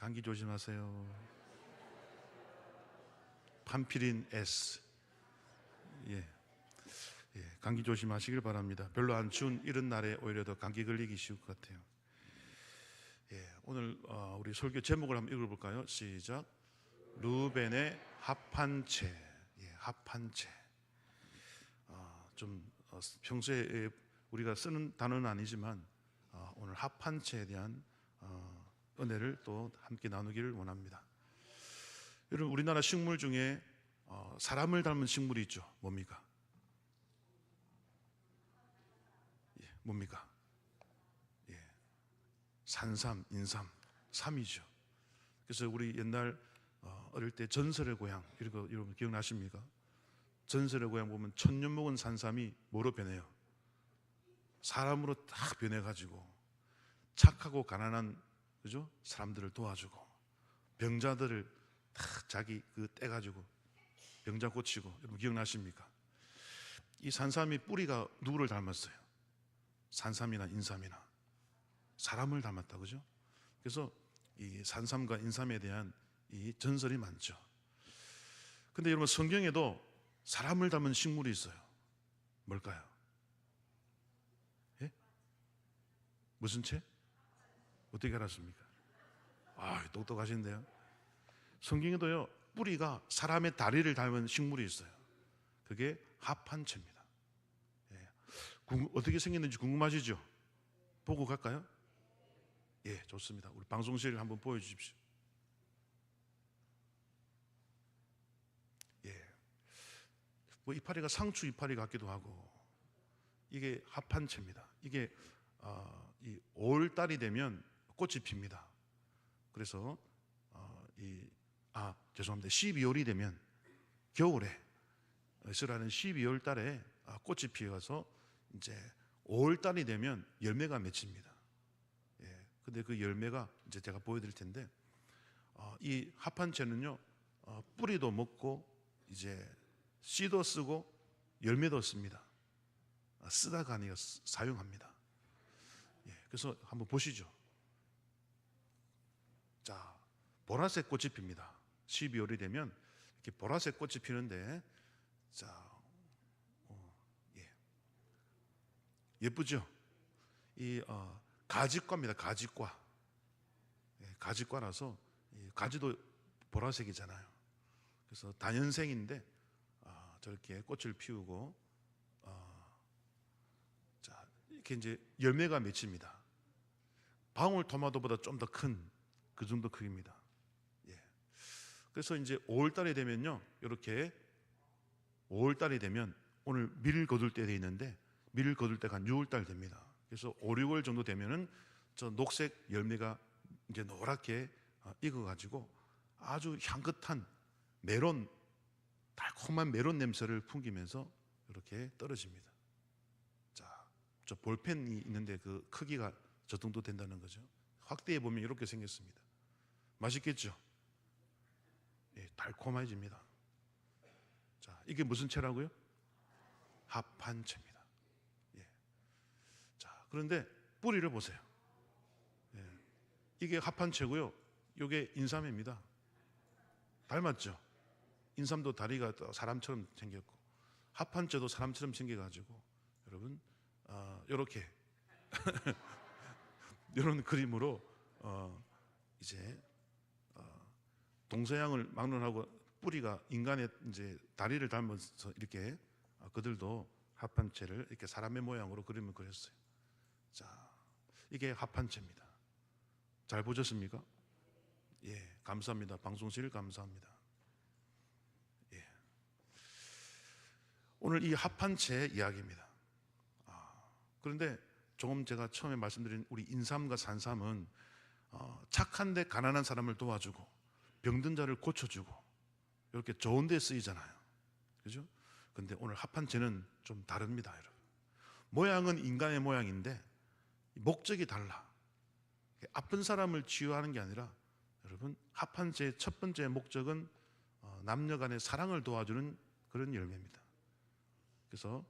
감기 조심하세요. 판피린 S. 예, 감기 조심하시길 바랍니다. 별로 안 추운 이런 날에 오히려 더 감기 걸리기 쉬울 것 같아요. 오늘 우리 설교 제목을 한번 읽어볼까요? 시작. 루벤의 합한채. 합한채. 좀 평소에 우리가 쓰는 단어는 아니지만 오늘 합한채에 대한 은혜를 또 함께 나누기를 원합니다. 여러분, 우리나라 식물 중에 사람을 닮은 식물이 있죠. 뭡니까? 뭡니까? 산삼, 인삼, 삼이죠. 그래서 우리 옛날 어릴 때 전설의 고향, 이런 거 여러분 기억나십니까? 전설의 고향 보면 천년 먹은 산삼이 뭐로 변해요? 사람으로 딱 변해가지고 착하고 가난한, 그죠? 사람들을 도와주고 병자들을 딱 자기 떼가지고 병자 고치고. 여러분 기억나십니까? 이 산삼이 뿌리가 누구를 닮았어요? 산삼이나 인삼이나 사람을 닮았다, 그죠? 그래서 이 산삼과 인삼에 대한 이 전설이 많죠. 근데 여러분, 성경에도 사람을 닮은 식물이 있어요. 뭘까요? 무슨 채? 어떻게 알았습니까? 똑똑하신데요. 성경에도요, 뿌리가 사람의 다리를 닮은 식물이 있어요. 그게 합한채입니다. 어떻게 생겼는지 궁금하시죠? 보고 갈까요? 좋습니다. 우리 방송실 한번 보여주십시오. 뭐 이파리가 상추 이파리 같기도 하고, 이게 합한채입니다. 이게 이 5월달이 되면 꽃이 핍니다. 그래서 죄송합니다. 12월이 되면 겨울에 쓰라는 12월 달에 꽃이 피어서 이제 5월 달이 되면 열매가 맺힙니다. 근데 그 열매가 이제 제가 보여드릴 텐데, 이 합한채는요, 뿌리도 먹고 이제 씨도 쓰고 열매도 씁니다. 쓰다가 아니라 사용합니다. 그래서 한번 보시죠. 자, 보라색 꽃이 핍니다. 12월이 되면 이렇게 보라색 꽃이 피는데, 자, 예쁘죠? 이 가지과입니다. 가지과. 가지과라서 가지도 보라색이잖아요. 그래서 다년생인데 저렇게 꽃을 피우고 자, 이렇게 이제 열매가 맺힙니다. 방울토마토보다 좀 더 큰 그 정도 크기입니다. 그래서 이제 5월달이 되면요, 이렇게 5월달이 되면 오늘 밀 거둘 때 돼 있는데, 밀 거둘 때가 한 6월달 됩니다. 그래서 5, 6월 정도 되면은 저 녹색 열매가 이제 노랗게 익어가지고 아주 향긋한 메론, 달콤한 메론 냄새를 풍기면서 이렇게 떨어집니다. 자, 저 볼펜이 있는데 그 크기가 저 정도 된다는 거죠. 확대해 보면 이렇게 생겼습니다. 맛있겠죠? 달콤해집니다. 자, 이게 무슨 채라고요? 합한채입니다. 자, 그런데 뿌리를 보세요. 이게 합한채고요, 이게 인삼입니다. 닮았죠? 인삼도 다리가 사람처럼 생겼고, 합한채도 사람처럼 생겨가지고, 여러분 이렇게 이런 그림으로 이제 동서양을 막론하고 뿌리가 인간의 이제 다리를 닮아서 이렇게 그들도 합한채를 이렇게 사람의 모양으로 그림을 그렸어요. 자, 이게 합한채입니다. 잘 보셨습니까? 감사합니다. 방송실 감사합니다. 오늘 이 합한채 이야기입니다. 그런데 조금 제가 처음에 말씀드린 우리 인삼과 산삼은 착한데 가난한 사람을 도와주고 병든 자를 고쳐주고 이렇게 좋은 데 쓰이잖아요. 그죠? 근데 오늘 합한채는 좀 다릅니다, 여러분. 모양은 인간의 모양인데 목적이 달라. 아픈 사람을 치유하는 게 아니라, 여러분, 합한채의 첫 번째 목적은 남녀 간의 사랑을 도와주는 그런 열매입니다. 그래서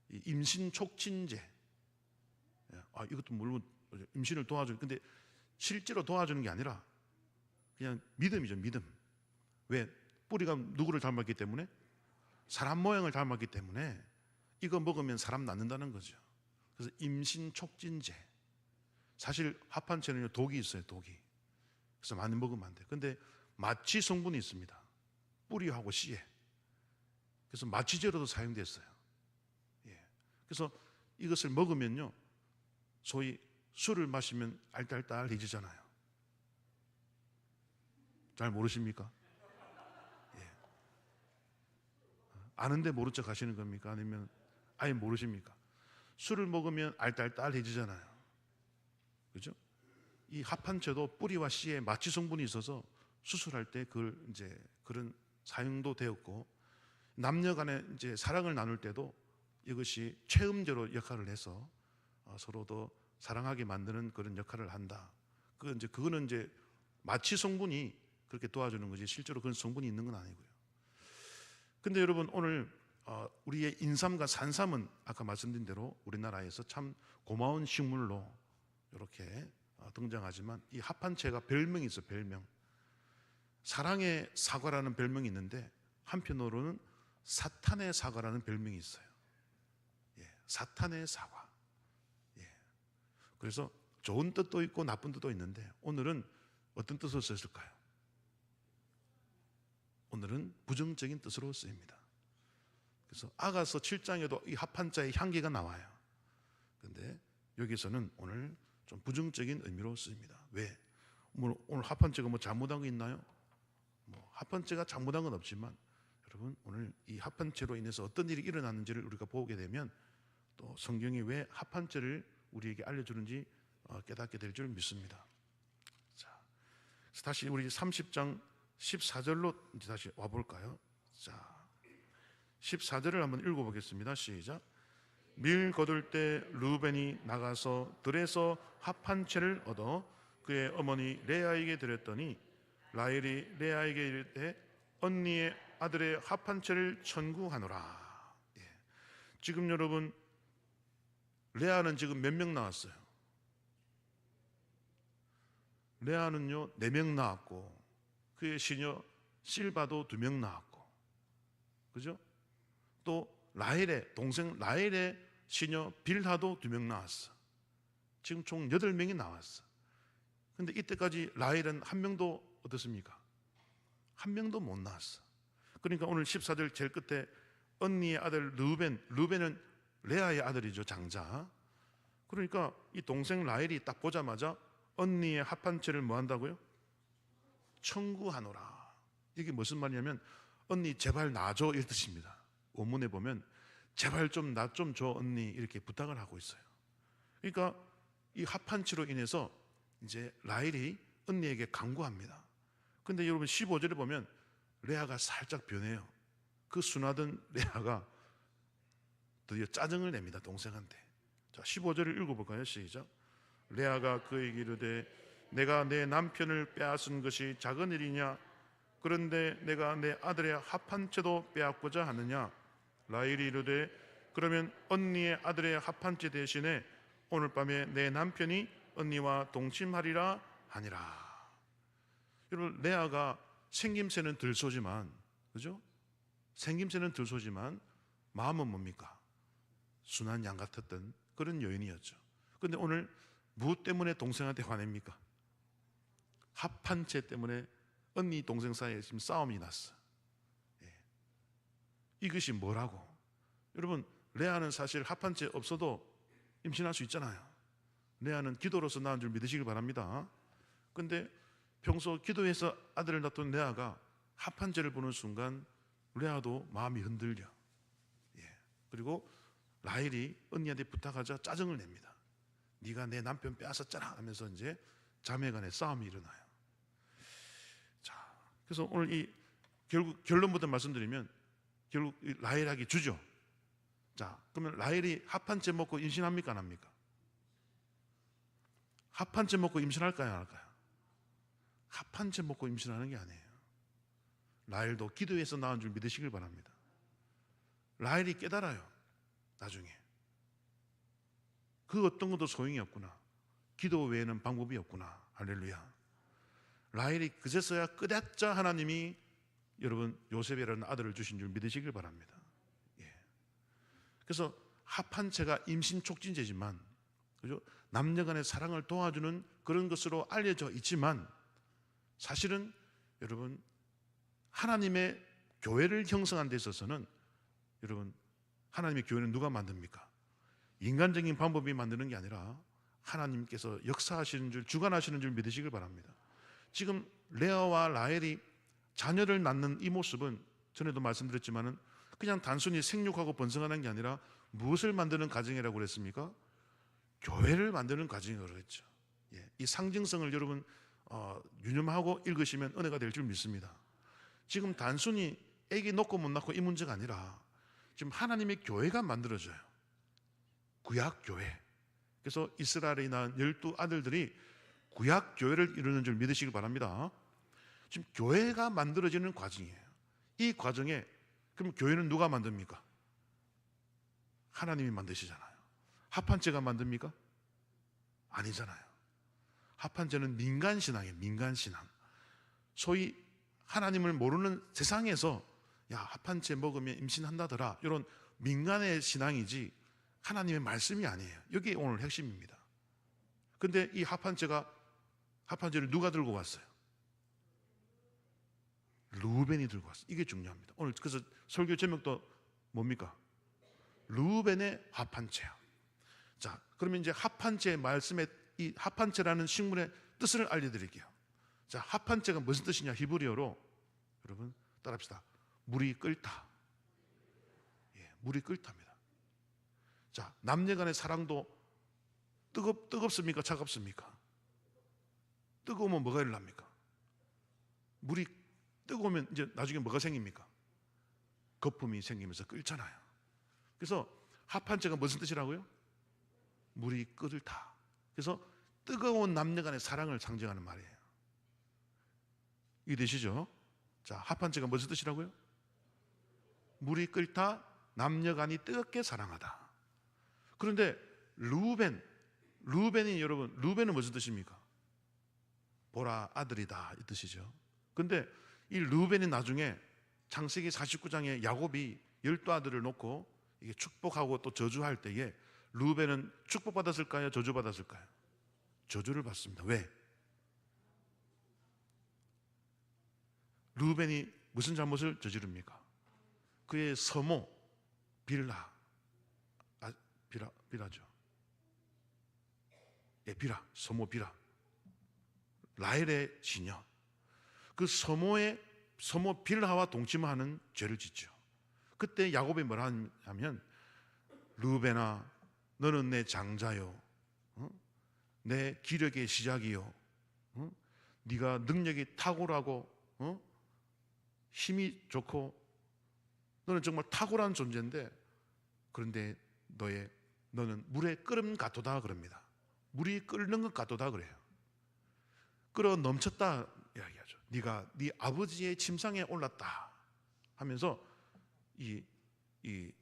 이 임신 촉진제, 이것도 물론 임신을 도와줘요. 근데 실제로 도와주는 게 아니라 그냥 믿음이죠, 믿음. 왜? 뿌리가 누구를 닮았기 때문에? 사람 모양을 닮았기 때문에 이거 먹으면 사람 낫는다는 거죠. 그래서 임신촉진제. 사실 합한채는요, 독이 있어요, 독이. 그래서 많이 먹으면 안 돼요. 근데 마취 성분이 있습니다. 뿌리하고 씨에. 그래서 마취제로도 사용됐어요. 예. 그래서 이것을 먹으면요, 소위 술을 마시면 알딸딸해지잖아요. 잘 모르십니까? 예. 아는데 모른 척 하시는 겁니까? 아니면 아예 모르십니까? 술을 먹으면 알딸딸해지잖아요. 그죠? 이 합한채도 뿌리와 씨에 마취 성분이 있어서 수술할 때 그걸 이제 그런 사용도 되었고, 남녀 간에 이제 사랑을 나눌 때도 이것이 최음제로 역할을 해서 서로 더 사랑하게 만드는 그런 역할을 한다. 그거는 이제 마취 성분이 그렇게 도와주는 거지 실제로 그런 성분이 있는 건 아니고요. 근데 여러분, 오늘 우리의 인삼과 산삼은 아까 말씀드린 대로 우리나라에서 참 고마운 식물로 이렇게 등장하지만, 이 합한채가 별명이 있어요, 별명. 사랑의 사과라는 별명이 있는데 한편으로는 사탄의 사과라는 별명이 있어요. 예, 사탄의 사과. 예. 그래서 좋은 뜻도 있고 나쁜 뜻도 있는데 오늘은 어떤 뜻으로 썼을까요? 오늘은 부정적인 뜻으로 쓰입니다. 그래서 아가서 7장에도 이 합한자의 향기가 나와요. 그런데 여기서는 오늘 좀 부정적인 의미로 쓰입니다. 왜? 오늘 합한자가 뭐 잘못한 거 있나요? 합한자가 잘못한 건 없지만, 여러분, 오늘 이 합한체로 인해서 어떤 일이 일어났는지를 우리가 보게 되면 또 성경이 왜 합한체를 우리에게 알려주는지 깨닫게 될 줄 믿습니다. 자, 다시 우리 30장 14절로 이제 다시 와볼까요? 자, 14절을 한번 읽어보겠습니다. 시작. 밀 거둘 때 르우벤이 나가서 들에서 합한채를 얻어 그의 어머니 레아에게 드렸더니 라헬이 레아에게 이르되 언니의 아들의 합한채를 천구하노라. 예. 지금 여러분, 레아는 지금 몇 명 나왔어요? 레아는요 4명 나왔고, 그의 시녀 실바도 2명 나왔고, 그죠? 또 라헬의 동생 라헬의 시녀 빌하도 2명 나왔어. 지금 총 8명이 나왔어. 근데 이때까지 라헬은 1명도 어떻습니까? 1명도 못 나왔어. 그러니까 오늘 14절 제일 끝에 언니의 아들 르우벤은 레아의 아들이죠, 장자. 그러니까 이 동생 라헬이 딱 보자마자 언니의 합한채를 뭐 한다고요? 청구하노라. 이게 무슨 말이냐면 언니 제발 놔줘, 이 뜻입니다. 원문에 보면 제발 좀 나 좀 줘 언니, 이렇게 부탁을 하고 있어요. 그러니까 이 합한치로 인해서 이제 라헬이 언니에게 간구합니다. 근데 여러분 15절에 보면 레아가 살짝 변해요. 그 순하던 레아가 드디어 짜증을 냅니다, 동생한테. 자, 15절을 읽어볼까요? 시작. 레아가 그에게 이르되 내가 내 남편을 빼앗은 것이 작은 일이냐? 그런데 내가 내 아들의 합한채도 빼앗고자 하느냐? 라헬이 이르되 그러면 언니의 아들의 합한채 대신에 오늘 밤에 내 남편이 언니와 동침하리라 하니라. 여러분, 레아가 생김새는 들소지만, 그죠? 생김새는 들소지만 마음은 뭡니까? 순한 양 같았던 그런 여인이었죠. 그런데 오늘 무엇 때문에 동생한테 화냅니까? 합한채 때문에 언니 동생 사이에 지금 싸움이 났어. 예. 이것이 뭐라고? 여러분, 레아는 사실 합한채 없어도 임신할 수 있잖아요. 레아는 기도로서 낳은 줄 믿으시길 바랍니다. 근데 평소 기도해서 아들을 낳던 레아가 합한채를 보는 순간 레아도 마음이 흔들려. 예. 그리고 라헬이 언니한테 부탁하자 짜증을 냅니다. 네가 내 남편 빼앗았잖아 하면서 이제 자매간에 싸움이 일어나요. 자, 그래서 오늘 이 결국 결론부터 말씀드리면 결국 라헬에게 주죠. 자, 그러면 라헬이 합한채 먹고 임신합니까, 안 합니까? 합한채 먹고 임신할까요, 안 할까요? 합한채 먹고 임신하는 게 아니에요. 라헬도 기도해서 낳은 줄 믿으시길 바랍니다. 라헬이 깨달아요, 나중에. 그 어떤 것도 소용이 없구나, 기도 외에는 방법이 없구나 할렐루야. 라헬이 그제서야 끝했자 하나님이 여러분 요셉이라는 아들을 주신 줄 믿으시길 바랍니다. 예. 그래서 합한 채가 임신 촉진제지만, 그죠? 남녀간의 사랑을 도와주는 그런 것으로 알려져 있지만, 사실은 여러분 하나님의 교회를 형성한 데 있어서는 여러분 하나님의 교회는 누가 만듭니까? 인간적인 방법이 만드는 게 아니라 하나님께서 역사하시는 줄, 주관하시는 줄 믿으시길 바랍니다. 지금 레아와 라헬이 자녀를 낳는 이 모습은 전에도 말씀드렸지만은 그냥 단순히 생육하고 번성하는 게 아니라 무엇을 만드는 가정이라고 그랬습니까? 교회를 만드는 가정이라고 그랬죠. 예, 이 상징성을 여러분 유념하고 읽으시면 은혜가 될 줄 믿습니다. 지금 단순히 애기 낳고 못 낳고 이 문제가 아니라 지금 하나님의 교회가 만들어져요. 구약 교회. 그래서 이스라엘에 낳은 12아들들이 구약 교회를 이루는 줄 믿으시길 바랍니다. 지금 교회가 만들어지는 과정이에요. 이 과정에 그럼 교회는 누가 만듭니까? 하나님이 만드시잖아요. 합한체가 만듭니까? 아니잖아요. 합한체는 민간신앙이에요. 민간신앙. 소위 하나님을 모르는 세상에서 야, 합한체 먹으면 임신한다더라, 이런 민간의 신앙이지 하나님의 말씀이 아니에요. 여기 오늘 핵심입니다. 근데 이 합한체를 누가 들고 왔어요? 르우벤이 들고 왔어요. 이게 중요합니다. 오늘 그래서 설교 제목도 뭡니까? 르우벤의 합한체야. 자, 그러면 이제 합한체의 말씀에 이 합한체라는 식물의 뜻을 알려드릴게요. 자, 합한체가 무슨 뜻이냐? 히브리어로 여러분 따라합시다. 물이 끓다. 예, 물이 끓답니다. 자, 남녀간의 사랑도 뜨겁습니까? 차갑습니까? 뜨거우면 뭐가 일어납니까? 물이 뜨거우면 이제 나중에 뭐가 생깁니까? 거품이 생기면서 끓잖아요. 그래서 합한체가 무슨 뜻이라고요? 물이 끓다. 그래서 뜨거운 남녀간의 사랑을 상징하는 말이에요. 이해되시죠? 자, 합한체가 무슨 뜻이라고요? 물이 끓다, 남녀간이 뜨겁게 사랑하다. 그런데 르우벤이 여러분, 르우벤은 무슨 뜻입니까? 보라, 아들이다, 이 뜻이죠. 근데 이 르우벤이 나중에 창세기 49장에 야곱이 12아들을 놓고 이게 축복하고 또 저주할 때에 르우벤은 축복받았을까요? 저주받았을까요? 저주를 받습니다. 왜? 르우벤이 무슨 잘못을 저지릅니까? 그의 서모 비라죠. 예, 서모 비라. 라헬의 시녀. 그 서모 빌하와 동침하는 죄를 짓죠. 그때 야곱이 뭐라 하냐면, 르우벤아, 너는 내 장자요, 내 기력의 시작이요, 네가 능력이 탁월하고 힘이 좋고 너는 정말 탁월한 존재인데, 그런데 너는 물에 끓음 같도다 그럽니다. 물이 끓는 것 같도다 그래요. 끓어 넘쳤다 이야기하죠. 네가 네 아버지의 침상에 올랐다 하면서 이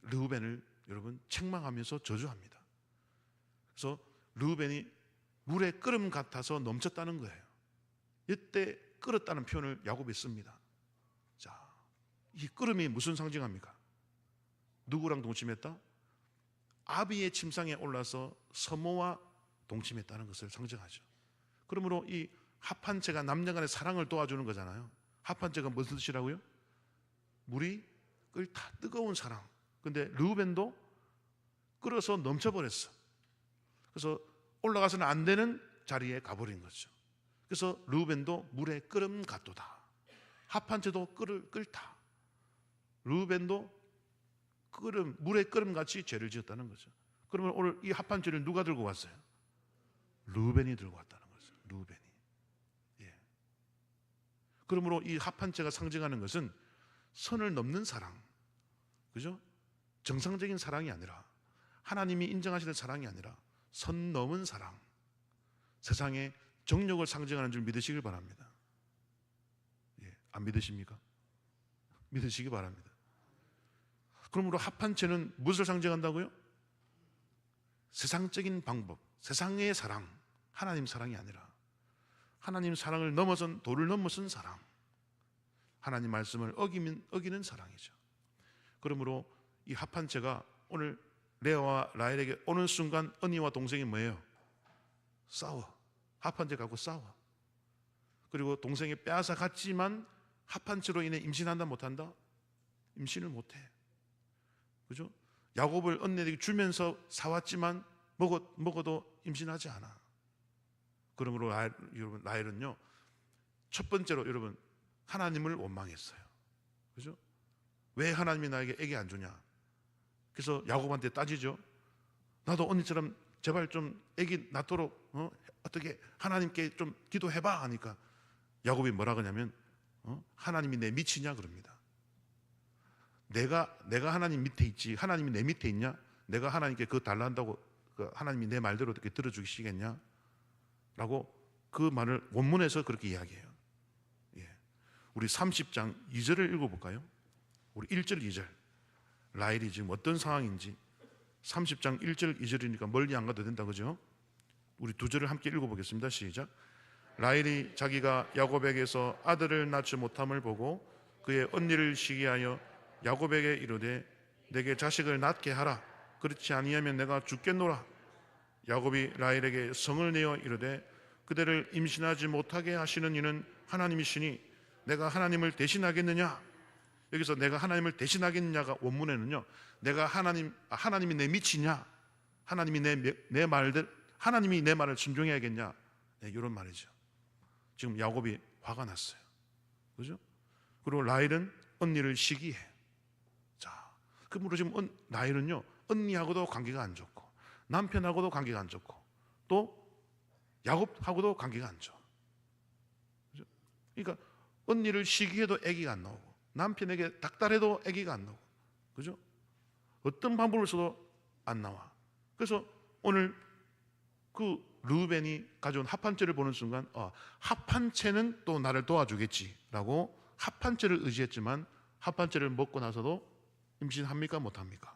르우벤을 여러분 책망하면서 저주합니다. 그래서 르우벤이 물에 끓음 같아서 넘쳤다는 거예요. 이때 끓었다는 표현을 야곱이 씁니다. 자, 이 끓음이 무슨 상징합니까? 누구랑 동침했다? 아비의 침상에 올라서 서모와 동침했다는 것을 상징하죠. 그러므로 이 합한체가 남녀간의 사랑을 도와주는 거잖아요. 합한체가 무슨 뜻이라고요? 물이 끓다, 뜨거운 사랑. 근데 르우벤도 끓어서 넘쳐버렸어. 그래서 올라가서는 안 되는 자리에 가버린 거죠. 그래서 르우벤도 물에 끓음 같도다. 합한체도 끓다. 르우벤도 물에 끓음같이 죄를 지었다는 거죠. 그러면 오늘 이 합한죄를 누가 들고 왔어요? 르우벤이 들고 왔다는 거죠. 르우벤이. 예. 그러므로 이 합한죄가 상징하는 것은 선을 넘는 사랑, 그죠? 정상적인 사랑이 아니라, 하나님이 인정하시는 사랑이 아니라 선 넘은 사랑, 세상의 정욕을 상징하는 줄 믿으시길 바랍니다. 예. 안 믿으십니까? 믿으시기 바랍니다. 그러므로 합한체는 무엇을 상징한다고요? 세상적인 방법, 세상의 사랑, 하나님 사랑이 아니라 하나님 사랑을 넘어선 도를 넘어선 사랑, 하나님 말씀을 어기는 사랑이죠. 그러므로 이 합한채가 오늘 레아와 라헬에게 오는 순간 언니와 동생이 뭐예요? 싸워. 합한채 갖고 싸워. 그리고 동생이 빼앗아 갔지만 합한채로 인해 임신한다 못한다? 임신을 못해. 그죠? 야곱을 언니에게 주면서 사왔지만 먹어도 임신하지 않아. 그러므로 여러분, 라헬은요, 첫 번째로 여러분, 하나님을 원망했어요. 그죠? 왜 하나님이 나에게 애기 안 주냐? 그래서 야곱한테 따지죠. 나도 언니처럼 제발 좀 애기 낳도록 어떻게 하나님께 좀 기도해봐 하니까 야곱이 뭐라 그러냐면 하나님이 내 미치냐 그럽니다. 내가 하나님 밑에 있지 하나님이 내 밑에 있냐? 내가 하나님께 그거 달라 한다고 하나님이 내 말대로 어떻게 들어주시겠냐? 라고 그 말을 원문에서 그렇게 이야기해요. 예. 우리 30장 2절을 읽어볼까요? 우리 1절 2절 라헬이 지금 어떤 상황인지 30장 1절 2절이니까 멀리 안 가도 된다, 그죠? 우리 두 절을 함께 읽어보겠습니다. 시작. 라헬이 자기가 야곱에게서 아들을 낳지 못함을 보고 그의 언니를 시기하여 야곱에게 이르되 내게 자식을 낳게 하라. 그렇지 아니하면 내가 죽겠노라. 야곱이 라헬에게 성을 내어 이르되 그대를 임신하지 못하게 하시는 이는 하나님이시니 내가 하나님을 대신하겠느냐? 여기서 내가 하나님을 대신하겠느냐가 원문에는요, 내가 하나님이 내 미치냐? 하나님이 내 말들, 하나님이 내 말을 순종해야겠냐? 네, 이런 말이죠. 지금 야곱이 화가 났어요. 그죠? 그리고 라헬은 언니를 시기해. 자, 그러므로 지금 라헬은요, 언니하고도 관계가 안 좋고, 남편하고도 관계가 안 좋고, 또 야곱하고도 관계가 안 좋아. 그죠? 그러니까 언니를 시기해도 아기가 안 나오고, 남편에게 닥달해도 아기가 안 나오고, 그죠? 어떤 방법을 써도 안 나와. 그래서 오늘 그 르우벤이 가져온 합한채를 보는 순간 합한채는 또 나를 도와주겠지라고 합한채를 의지했지만 합한채를 먹고 나서도 임신합니까? 못합니까?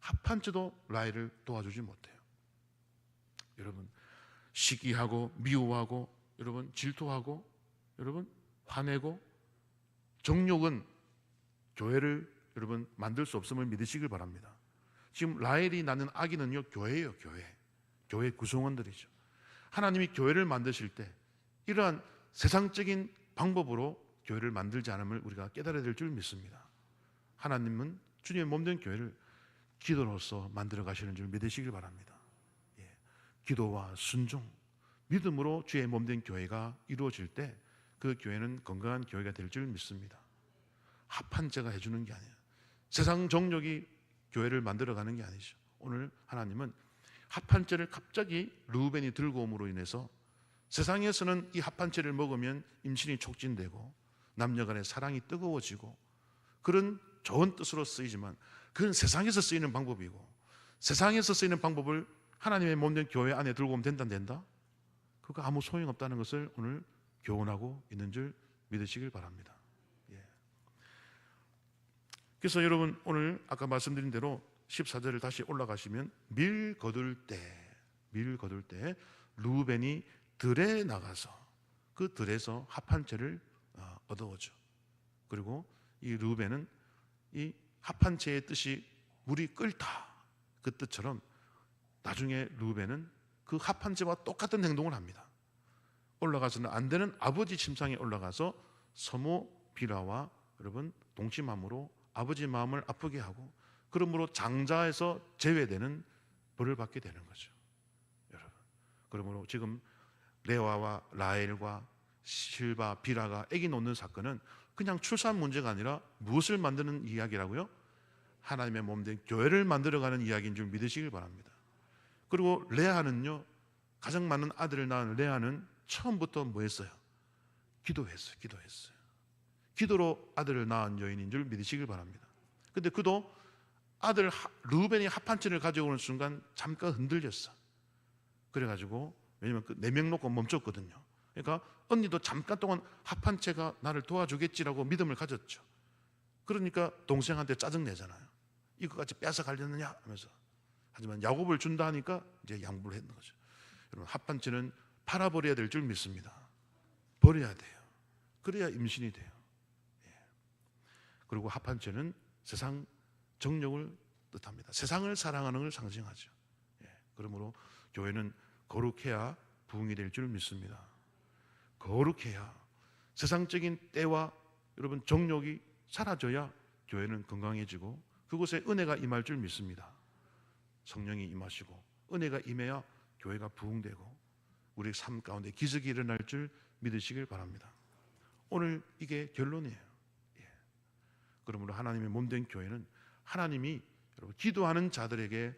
합한채도 라헬을 도와주지 못해요. 여러분, 시기하고 미워하고 여러분 질투하고 여러분 화내고 정욕은 교회를 여러분 만들 수 없음을 믿으시길 바랍니다. 지금 라헬이 낳는 아기는요, 교회예요. 교회 구성원들이죠. 하나님이 교회를 만드실 때 이러한 세상적인 방법으로 교회를 만들지 않음을 우리가 깨달아야 될 줄 믿습니다. 하나님은 주님의 몸된 교회를 기도로서 만들어 가시는 줄 믿으시길 바랍니다. 예. 기도와 순종, 믿음으로 주의 몸된 교회가 이루어질 때 그 교회는 건강한 교회가 될 줄 믿습니다. 합한제가 해주는 게 아니에요. 세상 정욕이 교회를 만들어가는 게 아니죠. 오늘 하나님은 합한채를 갑자기 르우벤이 들고 옴으로 인해서 세상에서는 이 합한채를 먹으면 임신이 촉진되고 남녀간의 사랑이 뜨거워지고 그런 좋은 뜻으로 쓰이지만 그건 세상에서 쓰이는 방법이고 세상에서 쓰이는 방법을 하나님의 몸된 교회 안에 들고 오면 된다 안 된다? 그거 아무 소용없다는 것을 오늘 교훈하고 있는 줄 믿으시길 바랍니다. 예. 그래서 여러분 오늘 아까 말씀드린 대로 14절을 다시 올라가시면 밀 거둘 때 르우벤이 들에 나가서 그 들에서 합한채를 얻어오죠. 그리고 이 르우벤은 이 합한채의 뜻이 물이 끓다 그 뜻처럼 나중에 르우벤은 그 합한채와 똑같은 행동을 합니다. 올라가서는 안 되는 아버지 침상에 올라가서 서모 비라와 여러분 동침함으로 아버지 마음을 아프게 하고 그러므로 장자에서 제외되는 벌을 받게 되는 거죠. 여러분, 그러므로 지금 레아와 라헬과 실바, 비라가 아기 놓는 사건은 그냥 출산 문제가 아니라 무엇을 만드는 이야기라고요? 하나님의 몸된 교회를 만들어가는 이야기인 줄 믿으시길 바랍니다. 그리고 레아는요, 가장 많은 아들을 낳은 레아는 처음부터 뭐 했어요? 기도했어요. 기도로 아들을 낳은 여인인 줄 믿으시길 바랍니다. 근데 그도 아들 르우벤이 합한채를 가져오는 순간 잠깐 흔들렸어. 그래가지고 왜냐면 그 4명 놓고 멈췄거든요. 그러니까 언니도 잠깐 동안 합한채가 나를 도와주겠지라고 믿음을 가졌죠. 그러니까 동생한테 짜증내잖아요. 이거까지 뺏어 가려느냐 하면서. 하지만 야곱을 준다 하니까 이제 양보를 했는 거죠. 여러분, 합한채는 팔아버려야 될 줄 믿습니다. 버려야 돼요. 그래야 임신이 돼요. 그리고 합한죄는 세상 정욕을 뜻합니다. 세상을 사랑하는 걸 상징하죠. 그러므로 교회는 거룩해야 부흥이 될 줄 믿습니다. 거룩해야 세상적인 때와 여러분 정욕이 사라져야 교회는 건강해지고 그곳에 은혜가 임할 줄 믿습니다. 성령이 임하시고 은혜가 임해야 교회가 부흥되고 우리 삶 가운데 기적이 일어날 줄 믿으시길 바랍니다. 오늘 이게 결론이에요. 그러므로 하나님의 몸된 교회는 하나님이 여러분 기도하는 자들에게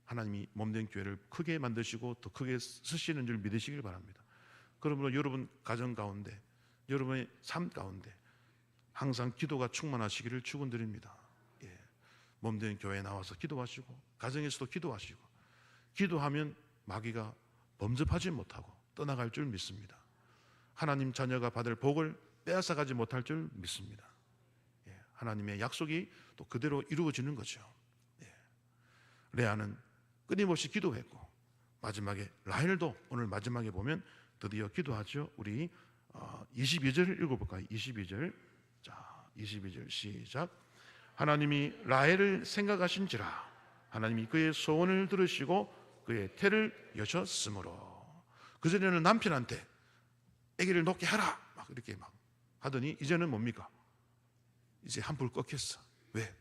하나님이 몸된 교회를 크게 만드시고 더 크게 쓰시는 줄 믿으시길 바랍니다. 그러므로 여러분 가정 가운데 여러분의 삶 가운데 항상 기도가 충만하시기를 축원드립니다. 몸된 교회에 나와서 기도하시고 가정에서도 기도하시고 기도하면 마귀가 범접하지 못하고 떠나갈 줄 믿습니다. 하나님 자녀가 받을 복을 빼앗아가지 못할 줄 믿습니다. 하나님의 약속이 또 그대로 이루어지는 거죠. 레아는 끊임없이 기도했고 마지막에 라헬도 오늘 마지막에 보면 드디어 기도하죠. 우리 22절 읽어볼까요? 22절. 자, 22절 시작. 하나님이 라헬을 생각하신지라 하나님이 그의 소원을 들으시고 그의 태를 여셨으므로. 그전에는 남편한테 아기를 놓게 하라 막 이렇게 막 하더니 이제는 뭡니까? 이제 한풀 꺾였어. 왜?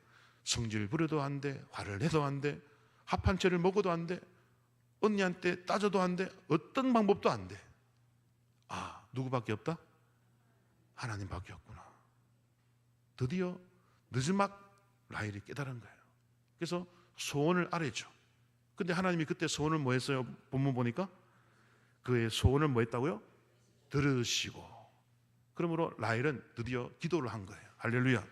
성질 부려도 안 돼, 화를 내도 안 돼, 합한채를 먹어도 안 돼, 언니한테 따져도 안 돼, 어떤 방법도 안 돼. 아, 누구밖에 없다? 하나님밖에 없구나. 드디어 늦은막 라헬이 깨달은 거예요. 그래서 소원을 아뢰죠. 근데 하나님이 그때 소원을 뭐 했어요? 본문 보니까 그의 소원을 뭐 했다고요? 들으시고. 그러므로 라헬은 드디어 기도를 한 거예요. 할렐루야.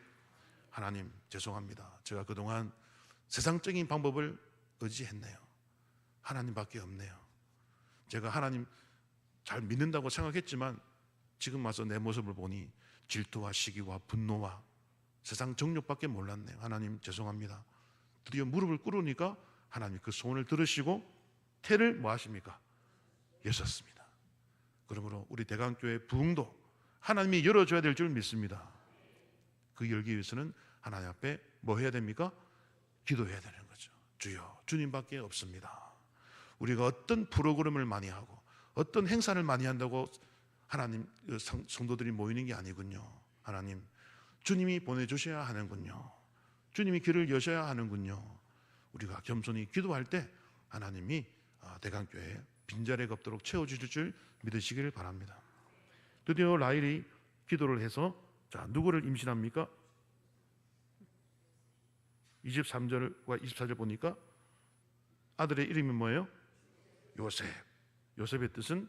하나님 죄송합니다. 제가 그동안 세상적인 방법을 의지했네요. 하나님밖에 없네요. 제가 하나님 잘 믿는다고 생각했지만 지금 와서 내 모습을 보니 질투와 시기와 분노와 세상 정욕밖에 몰랐네요. 하나님 죄송합니다. 드디어 무릎을 꿇으니까 하나님 그 소원을 들으시고 태를 뭐 하십니까? 여셨습니다. 그러므로 우리 대강교회 부흥도 하나님이 열어줘야 될 줄 믿습니다. 그 열기 위해서는 하나님 앞에 뭐 해야 됩니까? 기도해야 되는 거죠. 주여, 주님밖에 없습니다. 우리가 어떤 프로그램을 많이 하고 어떤 행사를 많이 한다고 하나님 성도들이 모이는 게 아니군요. 하나님, 주님이 보내주셔야 하는군요. 주님이 길을 여셔야 하는군요. 우리가 겸손히 기도할 때 하나님이 대강교회에 빈자리가 없도록 채워주실 줄 믿으시기를 바랍니다. 드디어 라헬이 기도를 해서 자, 누구를 임신합니까? 23절과 24절 보니까 아들의 이름이 뭐예요? 요셉. 요셉의 뜻은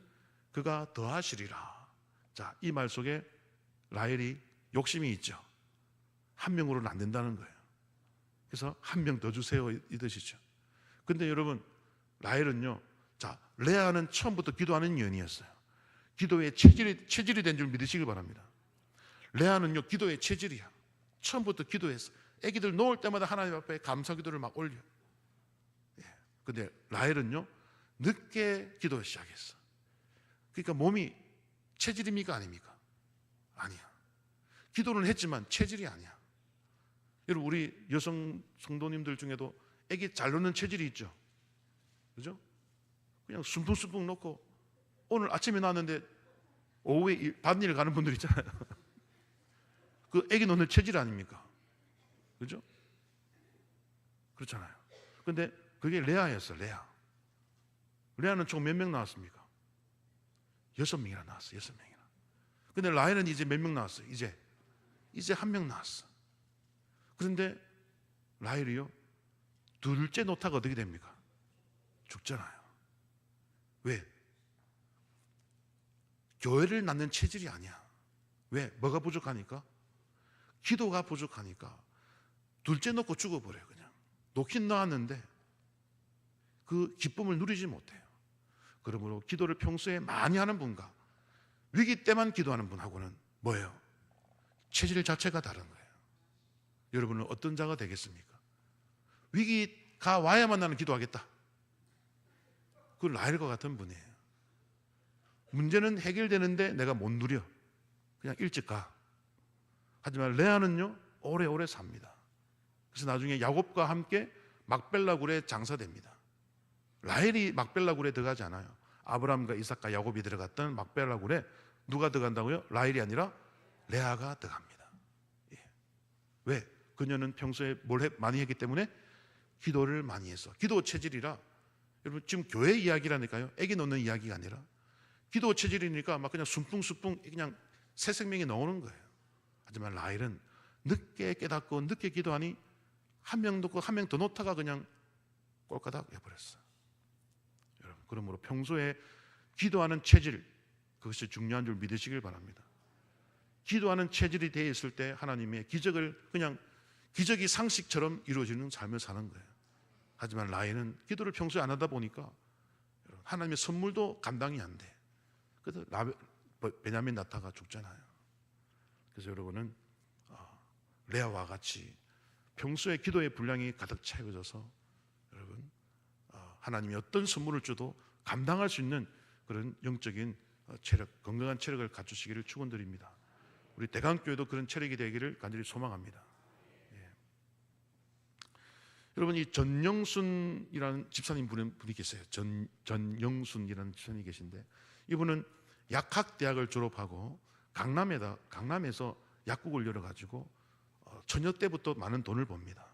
그가 더하시리라. 자, 이 말 속에 라헬이 욕심이 있죠. 한 명으로는 안 된다는 거예요. 그래서 한 명 더 주세요 이 뜻이죠. 근데 여러분 라헬은요, 자, 레아는 처음부터 기도하는 여인이었어요. 기도의 체질이 된 줄 믿으시길 바랍니다. 레아는요 기도의 체질이야. 처음부터 기도했어. 아기들 놓을 때마다 하나님 앞에 감사 기도를 막 올려. 근데 라헬은요 늦게 기도 시작했어. 그러니까 몸이 체질입니까 아닙니까? 아니야. 기도는 했지만 체질이 아니야. 여러분 우리 여성 성도님들 중에도 아기 잘 놓는 체질이 있죠. 그죠? 그냥 숨풍숨풍 놓고 오늘 아침에 나왔는데 오후에 밭일 가는 분들 있잖아요. 그 아기 놓는 체질 아닙니까? 그죠? 그렇잖아요. 근데 그게 레아였어. 레아는 총 몇 명 나왔습니까? 6명이나 나왔어. 6명이나. 근데 라헬은 이제 몇 명 나왔어요? 이제 한 명 나왔어. 그런데 라헬이요 둘째 놓다가 어떻게 됩니까? 죽잖아요. 왜? 교회를 낳는 체질이 아니야. 왜? 뭐가 부족하니까? 기도가 부족하니까 둘째 놓고 죽어버려요. 그냥 놓긴 놓았는데 그 기쁨을 누리지 못해요. 그러므로 기도를 평소에 많이 하는 분과 위기 때만 기도하는 분하고는 뭐예요? 체질 자체가 다른 거예요. 여러분은 어떤 자가 되겠습니까? 위기가 와야만 나는 기도하겠다. 그 라헬과 같은 분이에요. 문제는 해결되는데 내가 못 누려. 그냥 일찍 가. 하지만 레아는요, 오래오래 삽니다. 그래서 나중에 야곱과 함께 막벨라 굴에 장사됩니다. 라헬이 막벨라 굴에 들어가지 않아요. 아브라함과 이삭과 야곱이 들어갔던 막벨라 굴에 누가 들어간다고요? 라헬이 아니라 레아가 들어갑니다. 예. 왜? 그녀는 평소에 뭘 많이 했기 때문에 기도를 많이 했어. 기도 체질이라, 여러분 지금 교회 이야기라니까요. 애기 놓는 이야기가 아니라 기도 체질이니까 막 그냥 순풍순풍 그냥 새 생명이 나오는 거예요. 하지만 라헬은 늦게 깨닫고 늦게 기도하니 한 명 놓고 한 명 더 놓다가 그냥 꼴까닥 해버렸어요. 여러분, 그러므로 평소에 기도하는 체질, 그것이 중요한 줄 믿으시길 바랍니다. 기도하는 체질이 되어 있을 때 하나님의 기적을 그냥 기적이 상식처럼 이루어지는 삶을 사는 거예요. 하지만 라헬은 기도를 평소에 안 하다 보니까 하나님의 선물도 감당이 안 돼. 그래서 베냐민 나타가 죽잖아요. 그래서 여러분은 레아와 같이 평소에 기도의 분량이 가득 채워져서 여러분 하나님이 어떤 선물을 줘도 감당할 수 있는 그런 영적인 체력, 건강한 체력을 갖추시기를 축원드립니다. 우리 대강교회도 그런 체력이 되기를 간절히 소망합니다. 예. 여러분, 이 전영순이라는 집사님 분이 계세요. 전영순이라는 집사님이 계신데, 이분은 약학대학을 졸업하고 강남에서 약국을 열어가지고 처녀 때부터 많은 돈을 법니다.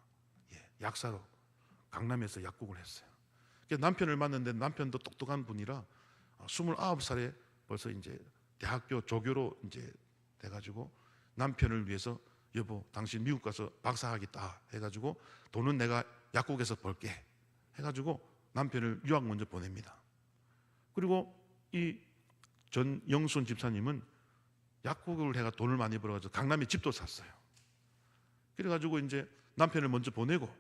예, 약사로 강남에서 약국을 했어요. 남편을 만났는데 남편도 똑똑한 분이라 29살에 벌써 이제 대학교 조교로 이제 돼가지고 남편을 위해서 여보 당신 미국 가서 박사학위 따 해가지고 돈은 내가 약국에서 벌게 해가지고 남편을 유학 먼저 보냅니다. 그리고 이 전영순 집사님은 약국을 해가 돈을 많이 벌어가지고 강남에 집도 샀어요. 그래가지고 이제 남편을 먼저 보내고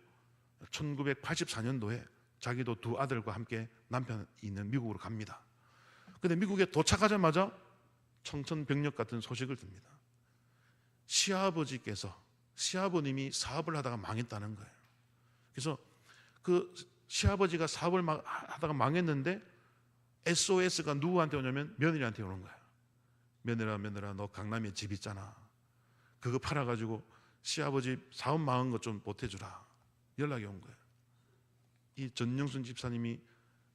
1984년도에 자기도 두 아들과 함께 남편이 있는 미국으로 갑니다. 근데 미국에 도착하자마자 청천벽력 같은 소식을 듭니다. 시아버님이 사업을 하다가 망했다는 거예요. 그래서 그 시아버지가 사업을 하다가 망했는데 SOS가 누구한테 오냐면 며느리한테 오는 거예요. 며느라 너 강남에 집 있잖아. 그거 팔아가지고 시아버지 사업 망한 거 좀 보태주라. 연락이 온 거예요. 이 전영순 집사님이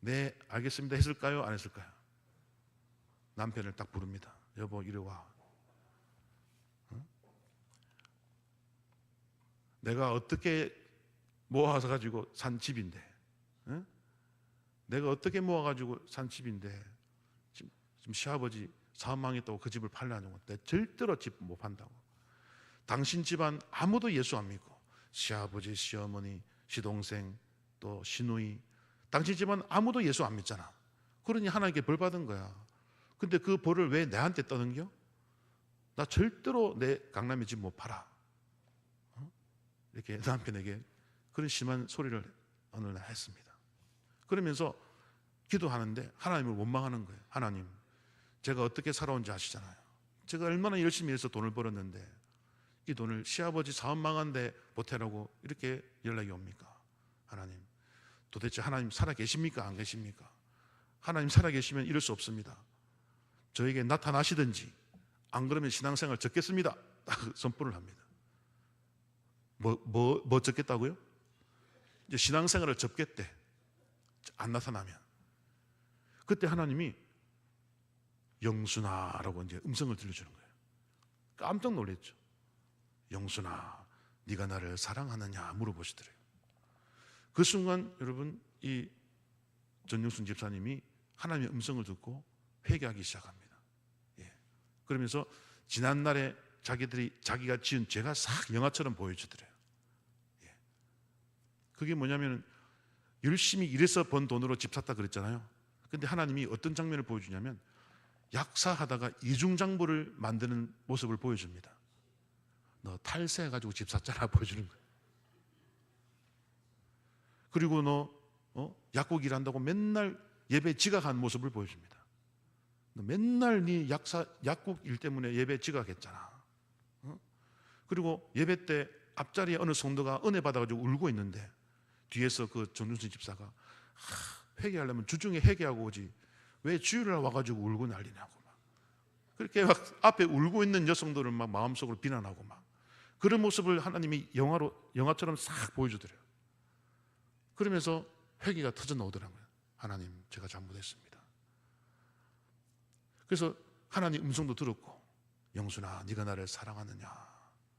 네 알겠습니다 했을까요? 안 했을까요? 남편을 딱 부릅니다. 여보 이리 와. 내가 어떻게 모아서 가지고 산 집인데, 내가 어떻게 모아가지고 산 집인데 지금 시아버지 사업 망했다고 그 집을 팔려는 건 내가 절대로 집 못 판다고. 당신 집안 아무도 예수 안 믿고 시아버지, 시어머니, 시동생 또 시누이 당신 집안 아무도 예수 안 믿잖아. 그러니 하나님께 벌 받은 거야. 근데 그 벌을 왜 내한테 떠넘겨? 나 절대로 내 강남의 집 못 팔아. 이렇게 남편에게 그런 심한 소리를 어느 날 했습니다. 그러면서 기도하는데 하나님을 원망하는 거예요. 하나님, 제가 어떻게 살아온지 아시잖아요. 제가 얼마나 열심히 해서 돈을 벌었는데 이 돈을 시아버지 사업 망한데 보태라고 이렇게 연락이 옵니까? 하나님, 도대체 하나님 살아 계십니까? 안 계십니까? 하나님 살아 계시면 이럴 수 없습니다. 저에게 나타나시든지 안 그러면 신앙생활 접겠습니다. 딱 선포를 합니다. 뭐 접겠다고요? 이제 신앙생활을 접겠대. 안 나타나면. 그때 하나님이 영순아라고 이제 음성을 들려주는 거예요. 깜짝 놀랐죠. 영순아, 네가 나를 사랑하느냐 물어보시더래요. 그 순간 여러분 이 전영순 집사님이 하나님의 음성을 듣고 회개하기 시작합니다. 예. 그러면서 지난날에 자기가 지은 죄가 싹 영화처럼 보여주더래요. 예. 그게 뭐냐면 열심히 일해서 번 돈으로 집 샀다 그랬잖아요. 근데 하나님이 어떤 장면을 보여주냐면 약사하다가 이중장부를 만드는 모습을 보여줍니다. 너 탈세해가지고 집 샀잖아 보여주는 거예요. 그리고 너 약국 일한다고 맨날 예배 지각한 모습을 보여줍니다. 너 맨날 네 약국 일 때문에 예배 지각했잖아. 그리고 예배 때 앞자리에 어느 성도가 은혜 받아가지고 울고 있는데 뒤에서 그 전준수 집사가 회개하려면 주중에 회개하고 오지 왜 주일날 와가지고 울고 난리냐고 막. 그렇게 막 앞에 울고 있는 여성들을 막 마음속으로 비난하고 막 그런 모습을 하나님이 영화처럼 싹 보여주더래요. 그러면서 회개가 터져 나오더라고요. 하나님, 제가 잘못했습니다. 그래서 하나님 음성도 들었고, 영순아, 네가 나를 사랑하느냐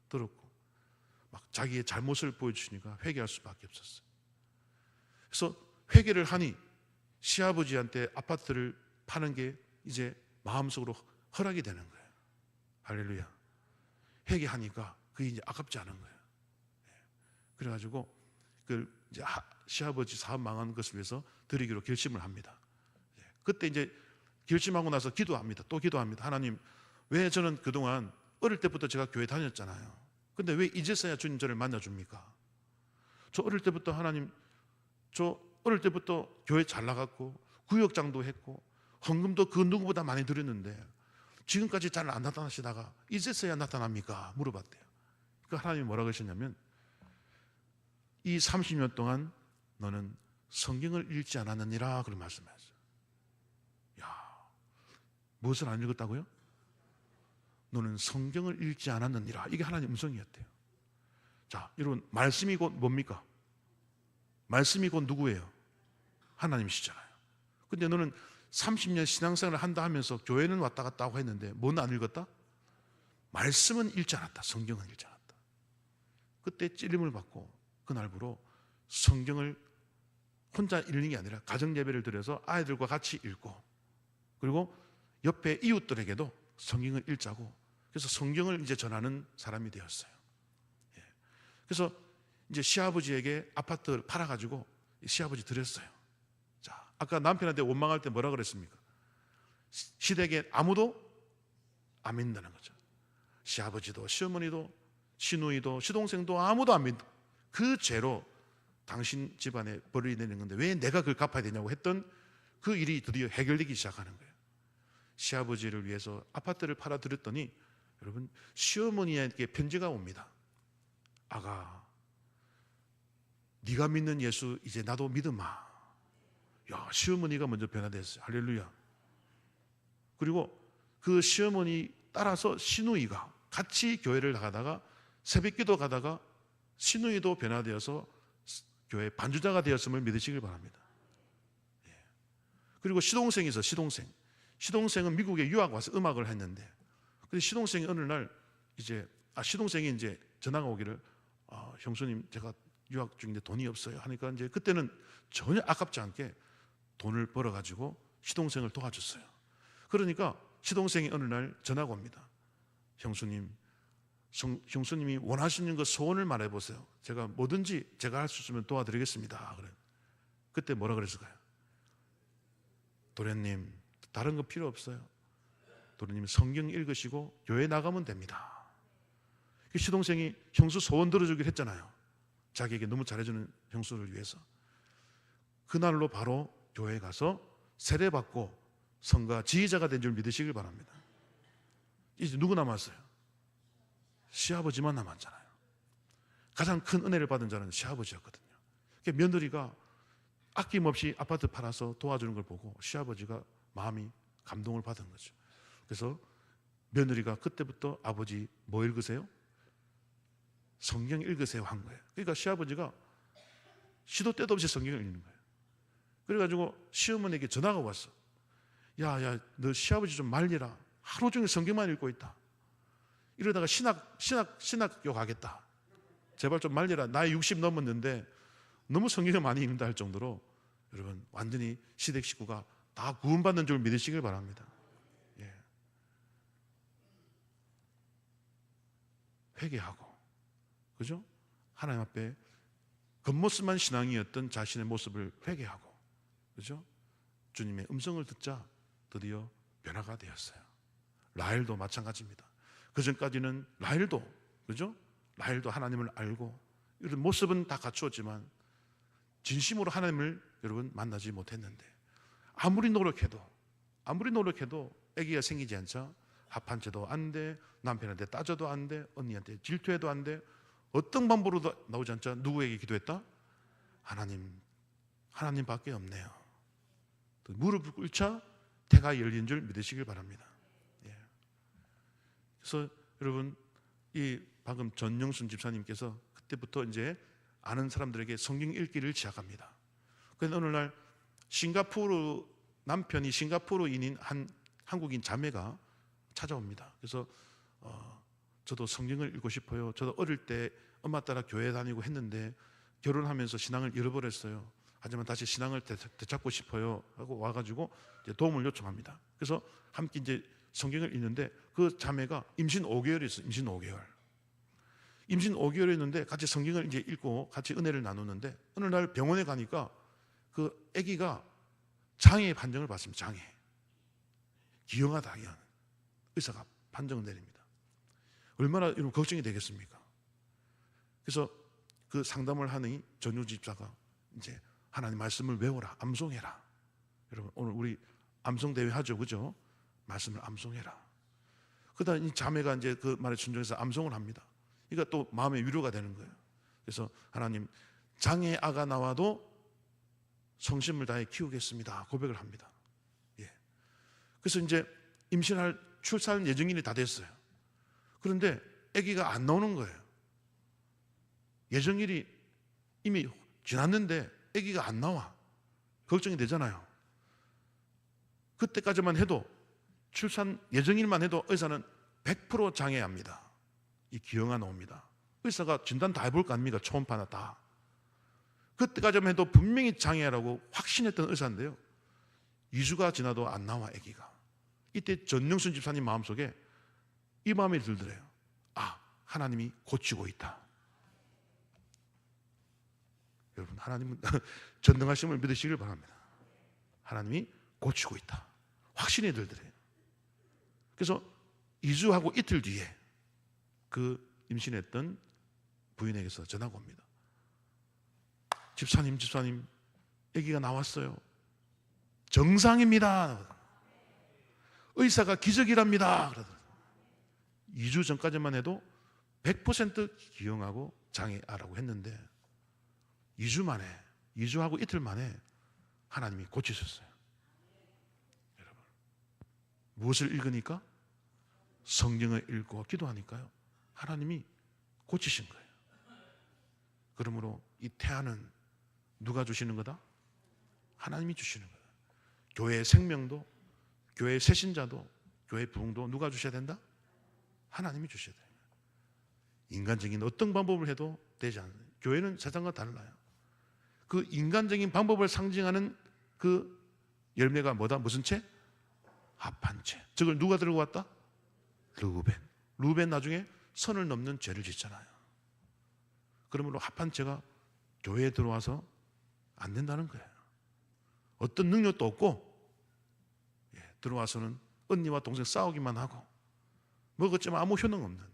들었고, 막 자기의 잘못을 보여주시니까 회개할 수밖에 없었어요. 그래서 회개를 하니 시아버지한테 아파트를 파는 게 이제 마음속으로 허락이 되는 거예요. 할렐루야. 회개하니까 그게 이제 아깝지 않은 거예요. 그래가지고 그 이제 시아버지 사업 망한 것을 위해서 드리기로 결심을 합니다. 그때 이제 결심하고 나서 기도합니다. 또 기도합니다. 하나님, 왜 저는 그동안 어릴 때부터 제가 교회 다녔잖아요. 근데 왜 이제서야 주님 저를 만나줍니까? 저 어릴 때부터 하나님, 저 어릴 때부터 교회 잘 나갔고 구역장도 했고 헌금도 그 누구보다 많이 드렸는데 지금까지 잘 안 나타나시다가 이제서야 나타납니까? 물어봤대요. 그러니까 하나님이 뭐라고 하셨냐면, 이 30년 동안 너는 성경을 읽지 않았느니라 그런 말씀하셨어요. 야, 무엇을 안 읽었다고요? 너는 성경을 읽지 않았느니라. 이게 하나님 음성이었대요. 자, 여러분, 말씀이 곧 뭡니까? 말씀이 곧 누구예요? 하나님이시잖아요. 근데 너는 30년 신앙생활을 한다 하면서 교회는 왔다 갔다 하고 했는데 뭐는 안 읽었다? 말씀은 읽지 않았다. 성경은 읽지 않았다. 그때 찔림을 받고 그날부로 성경을 혼자 읽는 게 아니라 가정 예배를 드려서 아이들과 같이 읽고, 그리고 옆에 이웃들에게도 성경을 읽자고, 그래서 성경을 이제 전하는 사람이 되었어요. 그래서 이제 시아버지에게 아파트를 팔아가지고 시아버지 드렸어요. 자, 아까 남편한테 원망할 때 뭐라 그랬습니까? 시댁에 아무도 안 믿는다는 거죠. 시아버지도 시어머니도 시누이도 시동생도 아무도 안 믿는다. 그 죄로 당신 집안에 벌이 내는 건데 왜 내가 그걸 갚아야 되냐고 했던 그 일이 드디어 해결되기 시작하는 거예요. 시아버지를 위해서 아파트를 팔아드렸더니 여러분, 시어머니에게 편지가 옵니다. 아가, 네가 믿는 예수 이제 나도 믿으마. 야, 시어머니가 먼저 변화됐어요. 할렐루야. 그리고 그 시어머니 따라서 시누이가 같이 교회를 나가다가 새벽기도 가다가 시누이도 변화되어서 교회 반주자가 되었음을 믿으시길 바랍니다. 그리고 시동생이 있어. 시동생은 미국에 유학 와서 음악을 했는데, 근데 시동생이 어느 날 시동생이 이제 전화가 오기를, 형수님, 제가 유학 중인데 돈이 없어요 하니까 이제 그때는 전혀 아깝지 않게 돈을 벌어가지고 시동생을 도와줬어요. 그러니까 시동생이 어느 날 전화가 옵니다. 형수님, 형수님이 원하시는 그 소원을 말해보세요. 제가 뭐든지 제가 할 수 있으면 도와드리겠습니다. 그래. 그때 뭐라 그랬을까요? 도련님, 다른 거 필요 없어요. 도련님, 성경 읽으시고 교회 나가면 됩니다. 시동생이 형수 소원 들어주기로 했잖아요. 자기에게 너무 잘해주는 형수를 위해서. 그날로 바로 교회에 가서 세례받고 성가 지휘자가 된 줄 믿으시길 바랍니다. 이제 누구 남았어요? 시아버지만 남았잖아요. 가장 큰 은혜를 받은 자는 시아버지였거든요. 며느리가 아낌없이 아파트 팔아서 도와주는 걸 보고 시아버지가 마음이 감동을 받은 거죠. 그래서 며느리가 그때부터 아버지 뭐 읽으세요? 성경 읽으세요 한 거예요. 그러니까 시아버지가 시도 때도 없이 성경을 읽는 거예요. 그래가지고 시어머니에게 전화가 왔어. 야, 너 시아버지 좀 말리라. 하루 종일 성경만 읽고 있다. 이러다가 신학교 가겠다. 제발 좀 말리라. 나이 60 넘었는데 너무 성경을 많이 읽는다 할 정도로 여러분, 완전히 시댁 식구가 다 구원받는 줄 믿으시길 바랍니다. 예. 회개하고, 그죠? 하나님 앞에 겉모습만 신앙이었던 자신의 모습을 회개하고, 그죠? 주님의 음성을 듣자 드디어 변화가 되었어요. 라헬도 마찬가지입니다. 그 전까지는 라헬도, 그죠? 라헬도 하나님을 알고 이런 모습은 다 갖추었지만 진심으로 하나님을 여러분 만나지 못했는데, 아무리 노력해도 아기가 생기지 않자 합한 채도 안 돼, 남편한테 따져도 안 돼, 언니한테 질투해도 안 돼, 어떤 방법으로도 나오지 않자 누구에게 기도했다? 하나님밖에 없네요. 무릎을 꿇자 태가 열린 줄 믿으시길 바랍니다. 예. 그래서 여러분, 이 방금 전영순 집사님께서 그때부터 이제 아는 사람들에게 성경 읽기를 시작합니다. 그런데 어느 날 남편이 싱가포르인인 한 한국인 자매가 찾아옵니다. 그래서 저도 성경을 읽고 싶어요. 저도 어릴 때 엄마 따라 교회 다니고 했는데 결혼하면서 신앙을 잃어버렸어요. 하지만 다시 신앙을 되찾고 싶어요 하고 와가지고 이제 도움을 요청합니다. 그래서 함께 이제 성경을 읽는데 그 자매가 임신 5개월이었어요. 임신 5개월. 임신 5개월이었는데 같이 성경을 이제 읽고 같이 은혜를 나누는데 어느 날 병원에 가니까 그 아기가 장애 판정을 받습니다. 장애. 기형하다. 의사가 판정을 내립니다. 얼마나 이런 걱정이 되겠습니까? 그래서 그 상담을 하는 전유 집사가 이제 하나님 말씀을 외워라, 암송해라. 여러분 오늘 우리 암송 대회 하죠, 그죠? 말씀을 암송해라. 그다음 이 자매가 이제 그 말에 순종해서 암송을 합니다. 그러니까 또 마음의 위로가 되는 거예요. 그래서 하나님, 장애 아가 나와도 성심을 다해 키우겠습니다 고백을 합니다. 예. 그래서 이제 출산 예정일이 다 됐어요. 그런데 아기가 안 나오는 거예요. 예정일이 이미 지났는데 아기가 안 나와. 걱정이 되잖아요. 그때까지만 해도 출산 예정일만 해도 의사는 100% 장애합니다. 이 기형아 나옵니다. 의사가 진단 다 해볼 거 아닙니까? 초음파나 다. 그때까지만 해도 분명히 장애라고 확신했던 의사인데요, 2주가 지나도 안 나와 아기가. 이때 전영순 집사님 마음속에 이 마음이 들더래요. 아, 하나님이 고치고 있다. 여러분, 하나님은 전능하심을 믿으시길 바랍니다. 하나님이 고치고 있다. 확신이 들더래요. 그래서 2주하고 이틀 뒤에 그 임신했던 부인에게서 전화가 옵니다. 집사님, 아기가 나왔어요. 정상입니다. 의사가 기적이랍니다. 그러더라고요. 2주 전까지만 해도 100% 기형하고 장애아라고 했는데 2주하고 이틀 만에 하나님이 고치셨어요. 여러분, 무엇을 읽으니까? 성경을 읽고 기도하니까요, 하나님이 고치신 거예요. 그러므로 이 태아는 누가 주시는 거다? 하나님이 주시는 거예요. 교회의 생명도, 교회의 새신자도, 교회의 부흥도 누가 주셔야 된다? 하나님이 주셔야 돼요. 인간적인 어떤 방법을 해도 되지 않아요. 교회는 세상과 달라요. 그 인간적인 방법을 상징하는 그 열매가 뭐다? 무슨 채? 합한 채. 저걸 누가 들고 왔다? 루벤 나중에 선을 넘는 죄를 짓잖아요. 그러므로 합한 채가 교회에 들어와서 안 된다는 거예요. 어떤 능력도 없고 들어와서는 언니와 동생 싸우기만 하고 먹었지만 아무 효능 없는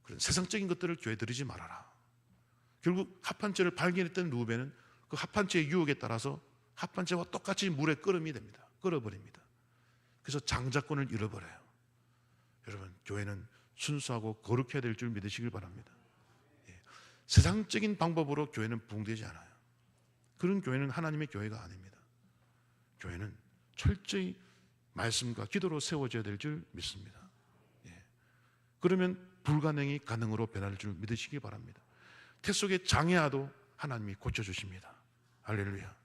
그런 세상적인 것들을 교회에 들이지 말아라. 결국 합한채를 발견했던 루벤은 그 합한채의 유혹에 따라서 합한채와 똑같이 물에 끓어버립니다. 그래서 장자권을 잃어버려요. 여러분, 교회는 순수하고 거룩해야 될 줄 믿으시길 바랍니다. 세상적인 방법으로 교회는 부흥되지 않아요. 그런 교회는 하나님의 교회가 아닙니다. 교회는 철저히 말씀과 기도로 세워져야 될 줄 믿습니다. 그러면 불가능이 가능으로 변할 줄 믿으시기 바랍니다. 태 속의 장애아도 하나님이 고쳐주십니다. 할렐루야.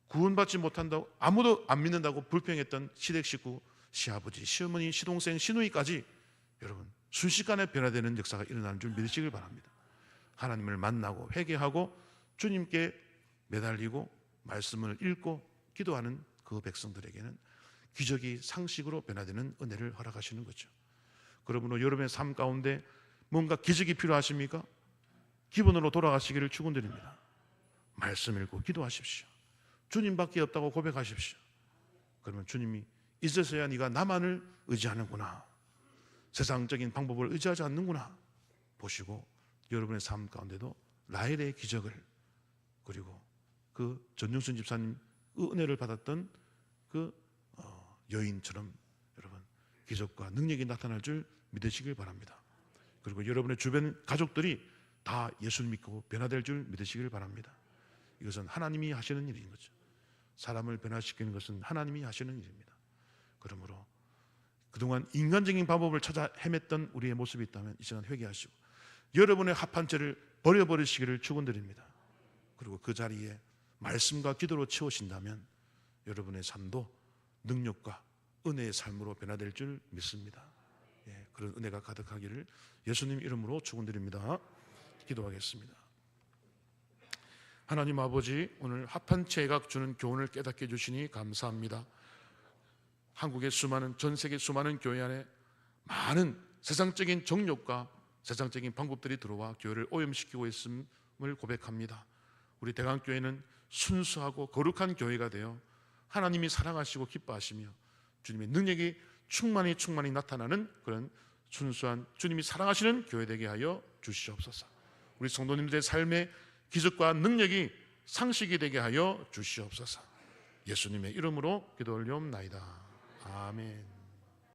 구원받지 못한다고, 아무도 안 믿는다고 불평했던 시댁 식구, 시아버지, 시어머니, 시동생, 시누이까지 여러분 순식간에 변화되는 역사가 일어나는 줄 믿으시길 바랍니다. 하나님을 만나고 회개하고 주님께 매달리고 말씀을 읽고 기도하는 그 백성들에게는 기적이 상식으로 변화되는 은혜를 허락하시는 거죠. 그러므로 여러분의 삶 가운데 뭔가 기적이 필요하십니까? 기본으로 돌아가시기를 축원드립니다. 말씀 읽고 기도하십시오. 주님밖에 없다고 고백하십시오. 그러면 주님이 이제서야 네가 나만을 의지하는구나, 세상적인 방법을 의지하지 않는구나 보시고 여러분의 삶 가운데도 라헬의 기적을, 그리고 그 전영순 집사님 은혜를 받았던 그 여인처럼 여러분 기적과 능력이 나타날 줄 믿으시길 바랍니다. 그리고 여러분의 주변 가족들이 다 예수를 믿고 변화될 줄 믿으시길 바랍니다. 이것은 하나님이 하시는 일인 거죠. 사람을 변화시키는 것은 하나님이 하시는 일입니다. 그러므로 그동안 인간적인 방법을 찾아 헤맸던 우리의 모습이 있다면 이 시간 회개하시고 여러분의 합한 죄를 버려버리시기를 축원드립니다. 그리고 그 자리에 말씀과 기도로 채우신다면 여러분의 삶도 능력과 은혜의 삶으로 변화될 줄 믿습니다. 그런 은혜가 가득하기를 예수님 이름으로 축원드립니다. 기도하겠습니다. 하나님 아버지, 오늘 합한 죄가 주는 교훈을 깨닫게 해주시니 감사합니다. 한국의 수많은, 전 세계 수많은 교회 안에 많은 세상적인 정욕과 세상적인 방법들이 들어와 교회를 오염시키고 있음을 고백합니다. 우리 대강교회는 순수하고 거룩한 교회가 되어 하나님이 사랑하시고 기뻐하시며 주님의 능력이 충만히 나타나는 그런 순수한 주님이 사랑하시는 교회 되게 하여 주시옵소서. 우리 성도님들의 삶의 기적과 능력이 상식이 되게 하여 주시옵소서. 예수님의 이름으로 기도 올리옵나이다. 아멘.